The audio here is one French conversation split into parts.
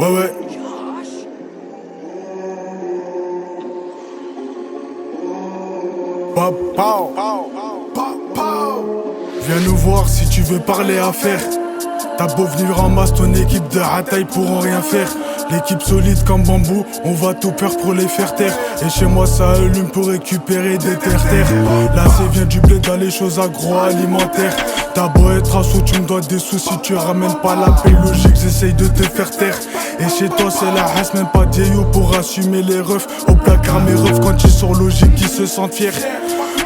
Ouais, ouais. Viens nous voir si tu veux parler affaires. T'as beau venir en masse, ton équipe de hataï pourront rien faire. L'équipe solide comme bambou, on va tout perdre pour les faire taire. Et chez moi ça allume pour récupérer des terres. Là c'est vient du blé dans les choses agroalimentaires. T'as beau être à sous, tu me dois des sous. Si tu ramènes pas la paix logique, j'essaye de te faire taire. Et chez toi c'est la race, même pas Dieu pour assumer les refs. Au placard mes refs quand ils sont logiques, ils se sentent fiers.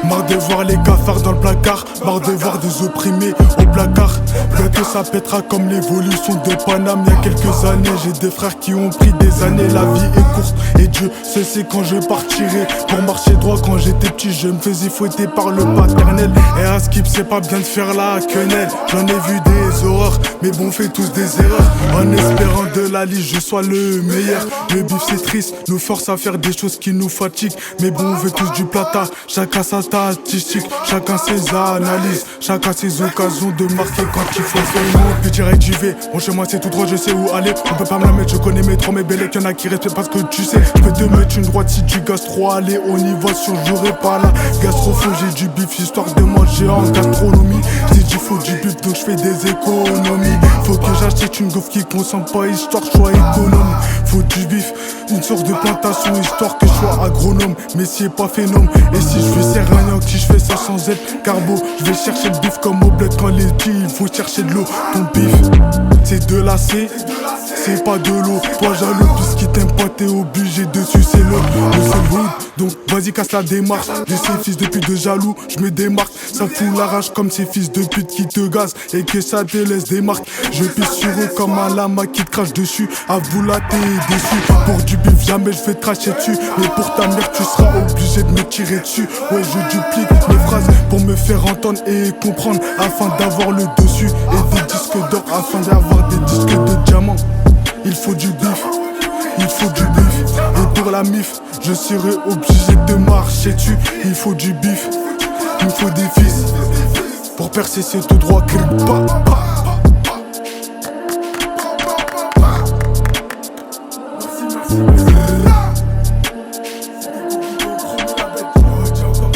Marre de voir les cafards dans le placard, marre de voir des opprimés au placard. Bientôt ça pètera comme l'évolution de Paname. Il y a quelques années, j'ai des frères qui ont pris des années. La vie est courte et Dieu sait quand je partirai. Pour marcher droit quand j'étais petit, je me faisais fouetter par le paternel. Et à Skip, c'est pas bien de faire la quenelle. J'en ai vu des horreurs, mais bon, on fait tous des erreurs. En espérant de la liste, je sois le meilleur. Le bif c'est triste, nous force à faire des choses qui nous fatiguent. Mais bon, on veut tous du plata, chacun sa statistique, chacun ses analyses, chacun ses occasions de marquer quand il faut faire le puis direct j'y vais, mon chemin c'est tout droit, je sais où aller. On peut pas me la mettre, je connais mes trois, mes belles, y'en a qui restent parce que tu sais. Je peux te mettre une droite si tu gasses trop, allez on y va sûr j'aurai pas la gastropho. J'ai du bif histoire de manger en gastronomie. J'ai dit faut du bif donc je fais des économies. Faut que j'achète une gaufre qui consomme pas histoire que je sois économe. Faut du bif, une sorte de plantation histoire que je sois agronome. Mais si pas phénomène, et si je fais serragnac, si je fais ça sans être carbo, je vais chercher le bif comme au bled quand les petits, il faut chercher de l'eau. Ton bif, c'est de la C, c'est pas de l'eau. Toi jaloux, puisqu'il t'aime pas, t'es obligé de sucer l'autre. C'est le hood, donc vas-y casse la démarche. De ces fils de pute de jaloux, je me démarque. Ça fout la rage comme ces fils de pute qui te gazent et que ça te laisse des marques. Je pisse sur eux comme un lama qui te crache dessus. À vous là t'es déçu. Pour du bif jamais je vais te cracher dessus. Mais pour ta mère tu seras obligé de me tirer dessus. Ouais je duplique mes phrases pour me faire entendre et comprendre, afin d'avoir le dessus et des disques d'or afin d'avoir des disques de diamant. Il faut du bif, il faut du bif. Et pour la mif, je serai obligé de marcher dessus. Il faut du bif, il faut des fils. Pour percer c'est tout droit,